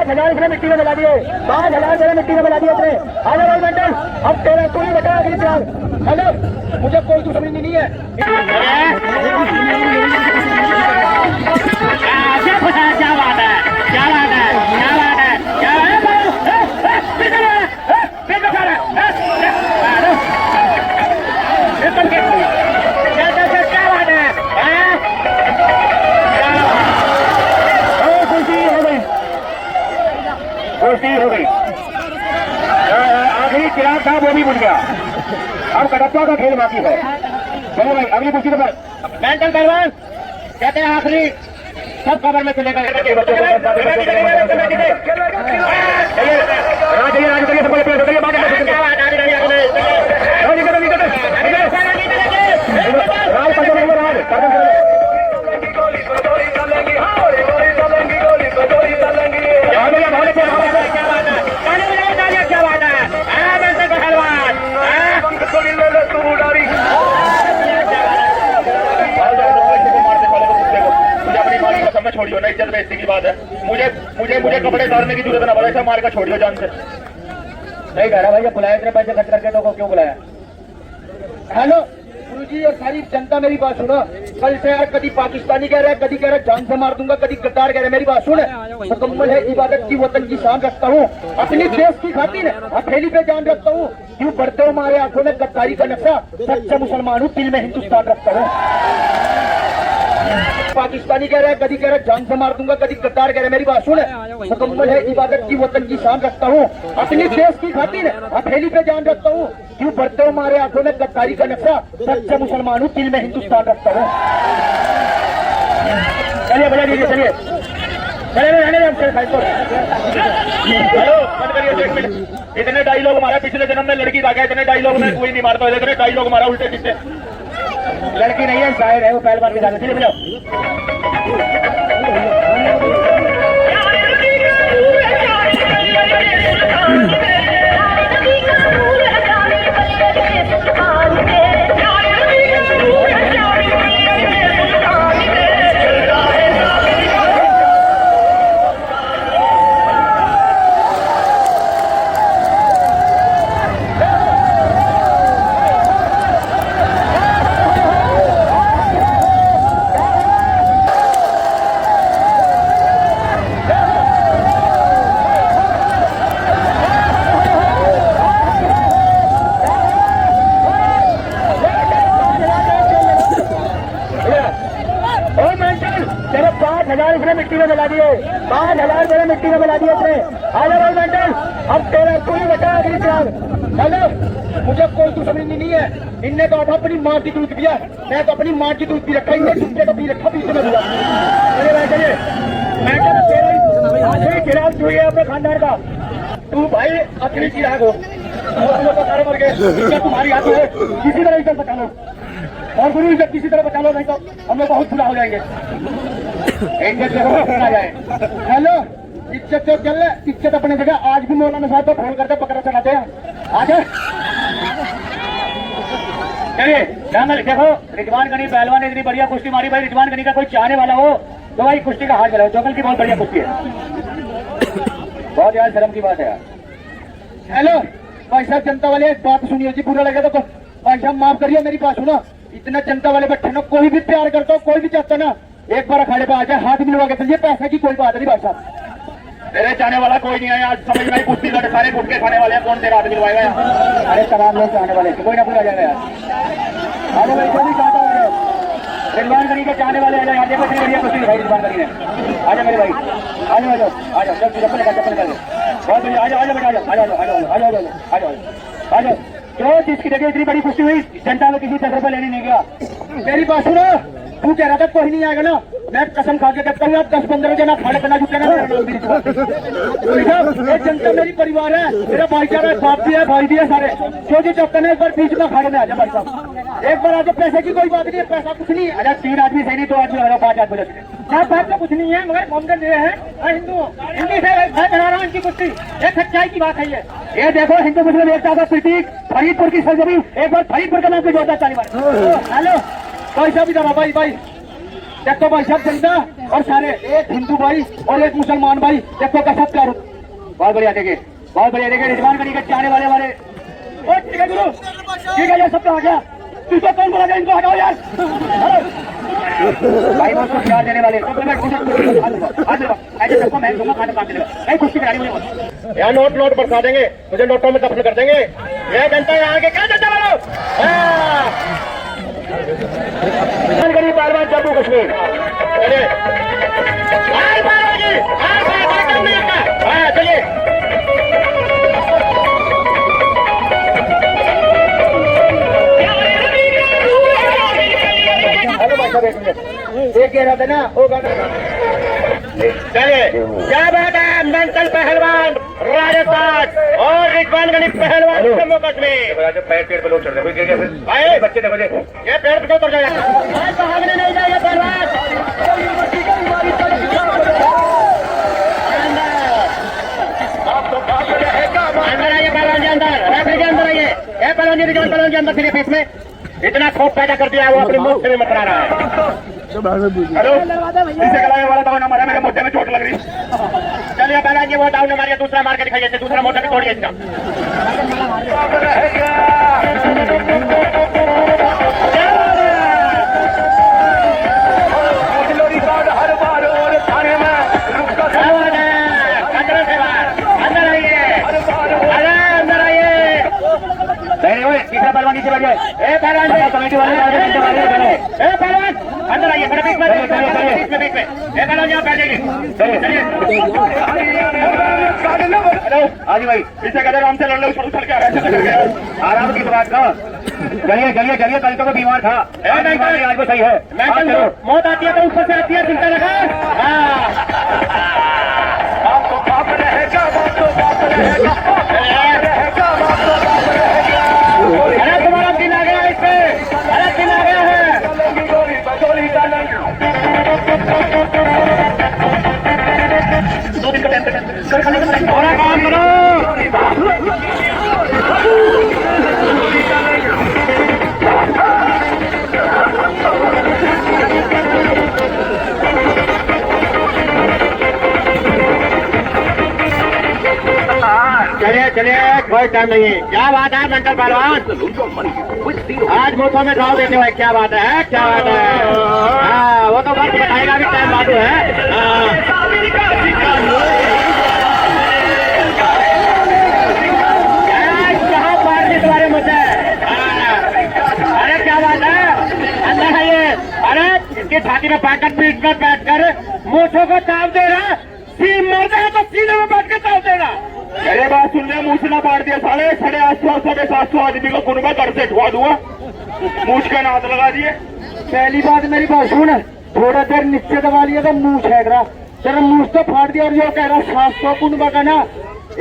5,000 इसने मिट्टी में मिला दिए, 5,000 मेरे मिट्टी में मिला दिए अपने। आजा भाई मेंटल, अब तेरा तू ही बता अगली चार। हेलो, मुझे कोई दुश्मनी नहीं है। क्या बात है, क्या बात है, क्या बात है, क्या बात है। कुश्ती हो गई, आखिरी चिराग था वो भी बुझ गया, अब कटप्पा का खेल बाकी है। चलो भाई अगली कुश्ती पर मेंटल पहलवान कहते हैं आखिरी सब खबर में चलेगा। छोड़ियो ना, इज्जत बेइज्जती की बात है। मुझे कपड़े उतारने की जरूरत ना पड़े, ऐसा मार का छोड़ियो जान से। नहीं कह रहा भाई, बुलाया इतने पैसे खर्च करके तो क्यों बुलाया। हेलो गुरुजी और सारी जनता मेरी बात सुनो, कल से यार कभी पाकिस्तानी कह रहा है, कभी कह रहा है जान से मार दूंगा, कभी गद्दार कह रहा है। मेरी बात सुन, मुकम्मल है इबादत की, वतन की शान रखता हूँ, अपनी देश की खातिर हथेली पे जान रखता हूँ। क्यों बढ़ते हो हमारे आंखों में गद्दारी का नक्शा, सच्चा मुसलमान हूँ, दिल में हिंदुस्तान रखता हूँ। पाकिस्तानी कह रहा है, कभी कह रहा है जान से मार दूंगा, कभी गद्दार कह रहा है। मेरी बात सुन, मुकम्मल है इबादत की, वतन की शान रखता हूँ, अपनी देश की खातिर हथेली पे जान रखता हूँ। क्यों बढ़ते हो हमारे आंखों में गद्दारी का नक्शा, सच्चा मुसलमान हूँ, दिल में हिंदुस्तान रखता हूँ। चलिए बजा दीजिए, चलिए इतने डायलॉग हमारा पिछले जन्म में लड़की था क्या, इतने डायलॉग में कोई नहीं मारता, इतने डायलॉग हमारा उल्टे सीधे। लड़की नहीं है, शायर है वो, पहलवान के साथ। चलिए बजाओ। इसने मिट्टी में मिला दिए, 5,000 मेरे मिट्टी में मिला दिए इसने। आजा भाई मेंटल, अब तेरा तू ही बता अगली चार। हेलो, मुझे कोई दुश्मनी नहीं है। इनने तो अपनी माँ की दूध पिया, मैं तो अपनी माँ की दूध पी रखा, इनने दूध का पी रखा, पीछे में मिला। चलिए भाई चलिए, मेंटल तेरा ही चिराग तू है अपने खानदान का, तू भाई असली चिराग हो। तुम्हारी हाथ है, किसी तरह इज्जत बचा लो, और गुरु इज्जत किसी तरह बचा लो, नहीं तो हम लोग बहुत बुरा हो जाएंगे। इज्जत आ जाए। हेलो, इज्जत तो चल, इज्जत अपने जगह। आज भी मौलाना साहब को फोन करते पकड़ा चलाते हैं। आगे चलिए जंगल देखो, रिजवान गनी पहलवान ने इतनी बढ़िया कुश्ती मारी। भाई रिजवान गनी का कोई चाहने वाला हो तो भाई कुश्ती का हाथ चलाओ, जंगल की बहुत बढ़िया कुश्ती है, बहुत यार शर्म की बात है यार। हेलो भाई साहब, जनता वाले एक बात सुनिए जी, बुरा लगे तो भाई साहब माफ करिए, मेरी बात सुनो। इतना जनता वाले बैठे ना, कोई भी प्यार करता हो, कोई भी चाहता ना, एक बार अखाड़े पे आ जाए, हाथ मिलवा के चलिए, पैसे की कोई बात नहीं भाई साहब। तेरे चाहने वाला कोई नहीं है आज, समझ में कुश्ती लड़ सारे गुटके खाने वाले हैं, कौन तेरा हाथ मिलवाएगा यार। अरे तमाम लोग चाहने वाले, कोई ना कोई आ जाएगा यार। अरे भाई जो भी चाहता हूँ रिजवान गनी के चाहने वाले आ जाए, देखो इतनी बढ़िया कुश्ती भाई रिजवान गनी ने। आ जाओ मेरे भाई, आ जाओ आ जाओ आ जाओ, जब चप्पल का चप्पल कर दो, बहुत बढ़िया। आ जाओ आ जाओ आ जाओ आ जाओ आ जाओ आ जाओ आ जाओ आ जाओ। क्यों जिसकी जगह इतनी बड़ी कुश्ती हुई, जनता में किसी 10 रुपए लेने नहीं गया। मेरी बात सुनो, तू कह रहा था कोई नहीं आएगा ना, मैं कसम खा के कहता हूँ 10-15 जना खाने पीना जुटे ना। जनता मेरी परिवार है, मेरा भाईचारा है, बाप भी है, भाई भी है सारे। जो जो चाहते हैं एक बार बीच में खाने में आ जाए भाई साहब, एक बार आ जाओ। पैसे की कोई बात नहीं है, पैसा कुछ नहीं। अरे 3 आदमी सही नहीं, 2 आदमी लगा, 5 आदमी लगे, बात तो कुछ नहीं है, मगर मुमकिन ये है हिंदू हिंदी से मैं बना रहा हूँ इनकी कुश्ती, एक सच्चाई की बात है ये देखो हिंदू मुस्लिम एकता का प्रतीक फरीदपुर की सरजमी, एक बार फरीदपुर का नाम के जोरदार ताली मारो। हेलो भाई साहब इधर भाई भाई देखो भाई साहब जनता और सारे, एक हिंदू भाई और एक मुसलमान भाई, देखो कैसा प्यार। बहुत बढ़िया देखे, बहुत बढ़िया देखे। रिजवान गढ़ी के चाहने वाले वाले, ठीक है गुरु, ठीक है, ये सब तो आ गया। तुझको कौन बोला, इनको हटाओ यार। भाई बहुत कुछ प्यार देने वाले, ऐसे सबको मैं दूंगा खाना पाते नहीं, कुश्ती करानी मुझे यार। नोट नोट बरसा देंगे, मुझे नोटों में दफन कर देंगे। ये जनता यहाँ के क्या जनता वालों, गरीब पहलवान जम्मू कश्मीर, चलिए चलिए। एक कह रहा था ना वो गाना, चलिए क्या बात है। मेंटल पहलवान राजस्थान और रिजवान गढ़ी पहलवान जम्मू कश्मीर। पैर पेड़ पे लोग चढ़ रहे बच्चे, देखो ये पेड़ पे उतर जाएगा, भागने नहीं जाएगा पहलवान। अंदर आइए पहलवान जी, अंदर रेफरी के अंदर आइए। पहलवान जी, रिजवान पहलवान जी अंदर फिर बीच में इतना खौफ पैदा कर दिया, वो अपने मुंह से भी मत रहा है। हेलो, इसे गलाने वाला डाउन हमारा, मेरे मोटे में चोट लग रही। चलिए पहला जी वो डाउन मारिए, दूसरा मार के दिखाइए, दूसरा मोटा भी तोड़िए इसका। तीसरा पहलवान नीचे बैठ गए। पहलवान कमेटी वाले पहलवान अंदर आइए, बीच में पहलवान यहाँ बैठ जाइए। हेलो हाजी भाई, पीछे कहते आराम से लड़ लो, उछल के आराम की बात का। चलिए चलिए चलिए, कल तो वो बीमार था, आज वो सही है। मौत आती है तो ऊपर से आती है, चिंता लगा। अरे तुम्हारा दिन आ गया, इस पे अरे दिन आ गया है। थोड़ा काम करो। चलिए चलिए, कोई टाइम नहीं है। क्या बात है मेंटल पहलवान, आज मुँह में दाव देते हुए, क्या बात है, क्या बात है। हाँ वो तो वक्त बताएगा, भी टाइम बात है। कहाँ मारने तुम्हारे मुझे, अरे क्या बात है, अंदर है ये। अरे इसकी छाती में बैठकर, पीठ में बैठकर मूछों को ताव दे रहा, सीन मरते हैं तो सीने में बैठ कर ताव दे रहा। अरे बात सुनने, मूछ ना पाड़ दिया साले, 850 750 आदमी को कुनबा घर से उठवा दूंगा, मूछ का नाथ लगा दिए। पहली बात मेरी बात सुन, थोड़ा देर नीचे दबा लिया तो मूछ है तेरा, मूछ तो फाड़ दिया। और जो कह रहा 700 कुनबा का ना,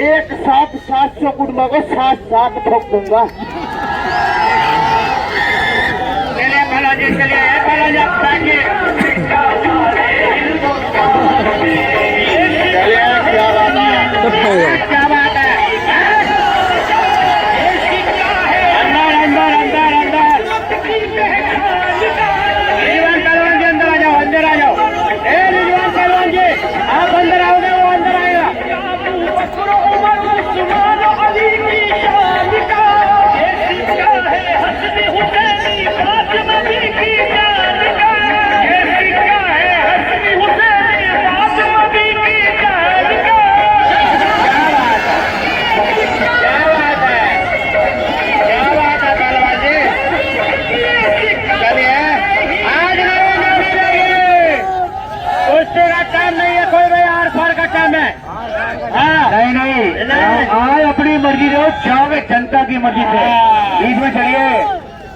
एक साथ 700 कुनबा को 7 ठोक दूंगा। चलिए भला जी, चलिए भला जी, क्या बात है। अंदर अंदर अंदर अंदर, रिजवान पहलवान जी अंदर आ जाओ, अंदर आ जाओ। रिजवान पहलवान जी आप अंदर आओगे, वो अंदर आएगा। नहीं आज अपनी मर्जी दो, जाओगे जनता की मर्जी से। बीच में चलिए,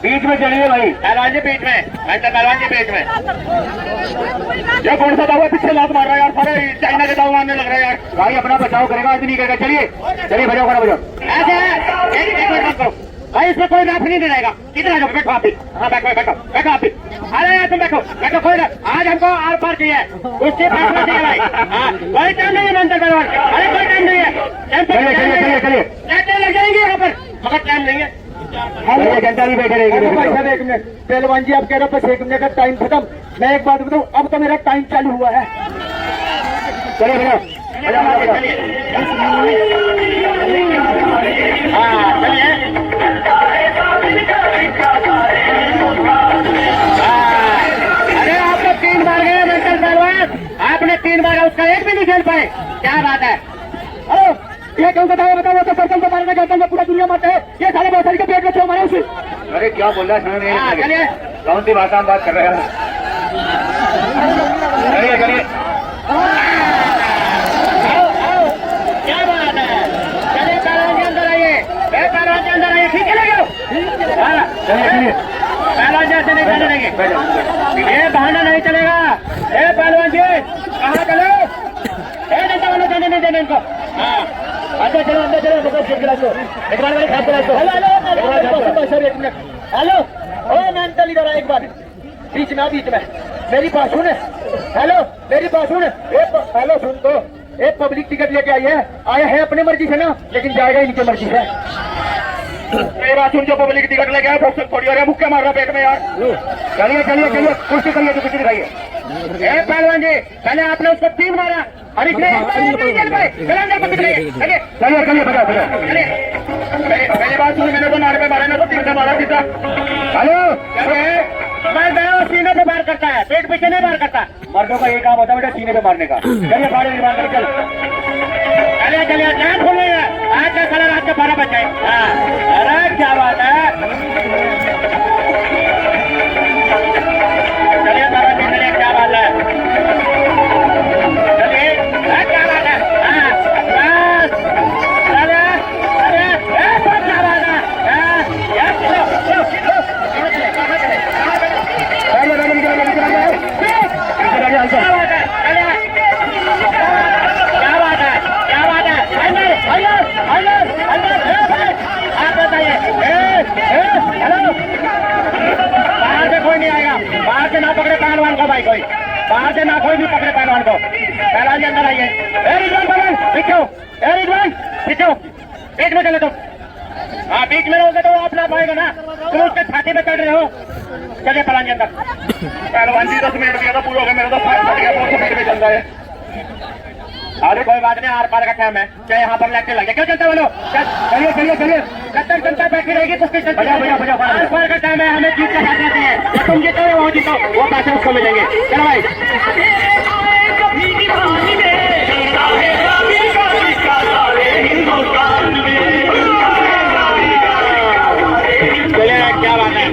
बीच में चलिए भाई, पहलवान जी बीच में, पहलवान जी बीच में। ये कौन सा दावा पीछे लात मार रहा है यार, सारे चाइना के दाव मारने लग रहे हैं यार। भाई अपना बचाव करेगा, आज नहीं करेगा। चलिए चलिए, बजाओ करो, बजाओ ऐसे भाई, इसमें कोई राफ नहीं रहेगा। किधर आ जाओ, बैठो आप भी। हाँ बैठो बैठो बैठो आप भी। अरे यार तुम बैठो बैठो, कोई आज हमको आर पार चाहिए, उससे फैसला चाहिए भाई। हाँ कोई टाइम नहीं है मेंटल पहलवान, अरे कोई टाइम नहीं है। चलिए चलिए चलिए, लग जाएंगे यहाँ पर, मगर टाइम नहीं है। जनता भी बैठे रहेगी। भाई साहब एक मिनट, पहलवान जी आप कह रहे हो बस 1 मिनट का टाइम खत्म। मैं एक बात बताऊं, अब तो मेरा टाइम चालू हुआ है। चलिए भैया, हाँ चलिए। अरे आपने 3 बार गए मेंटल पहलवान, आपने 3 बार उसका एक भी नहीं खेल पाए, क्या बात है। ये क्यों बताओ बताओ, तो सर्कल को मारना चाहता है, पूरा दुनिया मारता है, ये सारे बहुत सारी के पेट में क्यों मारे उसे। अरे क्या बोल रहा है, चलिए कौन सी भाषा में बात कर रहे हैं। चलिए चलिए, क्या बात है। चलिए पहलवान के अंदर आइए, पहलवान के अंदर आइए, ठीक है चलिए। पहलवान जैसे नहीं चलने देंगे, ये बहाना नहीं चलेगा। ए पहलवान जी कहाँ चलो, जनता वालों जाने नहीं देने इनको। हाँ अंदर चलो, अंदर चलो, एक बार मेरे खाते हेलो हेलो, ओ मेंटल इधर एक बार बीच में, बीच में मेरी बात सुन। हेलो मेरी बात सुन, हेलो सुन तो, एक पब्लिक टिकट लेके आई है, आया है अपनी मर्जी से ना, लेकिन जाएगा इनकी मर्जी से। मेरी बात सुन, जो पब्लिक टिकट लेके आया फोक्स थोड़ी हो रहा है, मुक्के मार रहा पेट में यार। चलिए चलिए चलिए, कुछ करिए तो कुछ दिखाइए। पहलवान जी पहले आपने उसको 3 मारा और इसने चलिए चलिए बता पहले बात सुनी, मैंने तो नारे पे मारा ना, तो 3 से मारा सीधा। हेलो मैं गया सीने पे मार करता है, पेट पीछे नहीं मार करता। मर्दों का ये काम होता है बेटा, सीने पे मारने का। चलिए बाड़े निर्माण कर, चल चलिए चलिए, क्या खोल रही है आज का कलर, आज का 12 बजे। अरे क्या बात है, चलिए चलिए क्या बात है, चलिए क्या बात है। हाँ बस चलिए, अरे क्या बात है, आप बताइए। हेलो बाहर से कोई नहीं आएगा, बाहर से ना पकड़े पहलवान को, भाई कोई बाहर से ना कोई भी पकड़े पहलवान को। पहलवान के अंदर आइए, रिजवान पीछो, रिजवान पीछो, बीच में चले तुम। हाँ बीच में रहोगे तो वो आप ना पाएगा ना, तुम उसके छाती पे चढ़ रहे हो। चलिए पहलवान के अंदर। पहलवान जी 10 मिनट दिया था, पूरा हो गया, मेरा तो 5 मिनट गया, 200 मिनट में चल रहा है। अरे कोई बात नहीं, आर पार का टाइम है, चाहे यहाँ पर लगने लगे, क्या चलता बोलो। चलिए चलिए चलिए, जब तक जनता बैठी रहेगी कुश्ती चलती है। आर पार का टाइम है, हमें जीत का हाथ रहती है, तुम जीतो वो जीतो, वो पैसे उसको मिलेंगे। चलो भाई चलिए, क्या बात है,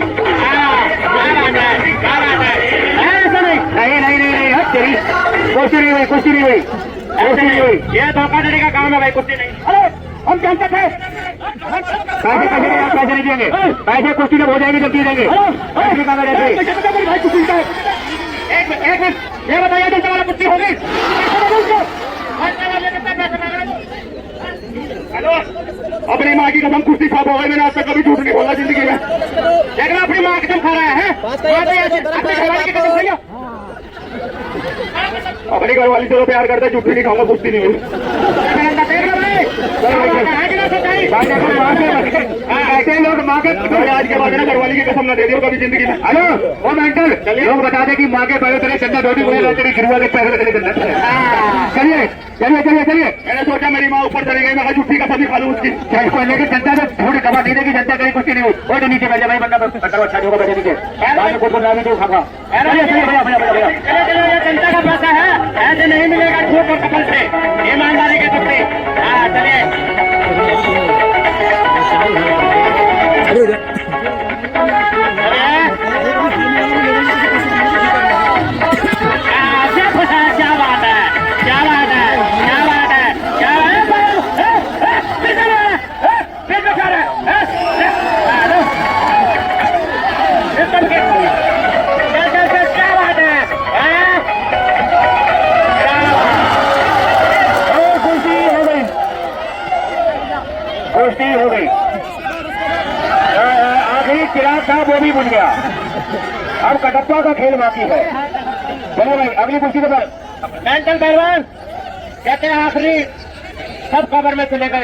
क्या बात है, ऐसा नहीं तेरी कुश्ती नहीं हुई, कुश्ती नहीं हुई, ऐसे नहीं हुई, ये धोखाधड़ी का काम है भाई, कुश्ती नहीं। अरे हम जानते थे पैसे नहीं देंगे, पैसे कुश्ती जब हो जाएगी जब दे देंगे। एक मिनट ये बताइए, जनता वाला कुश्ती होगी। हेलो अपनी माँ की कसम, कुश्ती साफ हो गई, मैंने आज तक कभी झूठ नहीं बोला जिंदगी में, लेकिन अपनी माँ की कसम खा रहा है। अपनी घरवाली की कसम खाइए, अपनी घरवाली से तो प्यार करते, झूठ नहीं खाऊंगा, कुश्ती नहीं हुई। ऐसे लोग माँ के आज के बाद ना घरवाली की कसम न दे दियो कभी जिंदगी में। हेलो वो मेंटल लोग बता दे कि माँ के पैरों तेरे चंदा धोती बोले तेरी गिरुआ के पैरों तेरे चंदा। चलिए चलिए चलिए चलिए, मैंने सोचा मेरी माँ ऊपर चली गई, मैं झूठी कसम ही खा लूँ उसकी। लेकिन जनता से झूठ कमा नहीं देगी, जनता कहीं कुछ नहीं हुई। वो तो नीचे बैठ जाए भाई, बंदा अच्छा नहीं होगा, बैठे नीचे खुद को ना भी दो खागा। जनता का पैसा है, ऐसे नहीं मिलेगा झूठ और कपल से, ईमानदारी के कुत्ते। हाँ चलिए क्या बात है, क्या बात है, क्या बात है, क्या बात है, कुश्ती हो गई, आखिरी चिराग था वो भी बुझ गया, अब कटप्पा का खेल बाकी है। चलो भाई अगली कुश्ती के बाद मेंटल पहलवान कहते हैं आखिरी सब कवर में चले गए।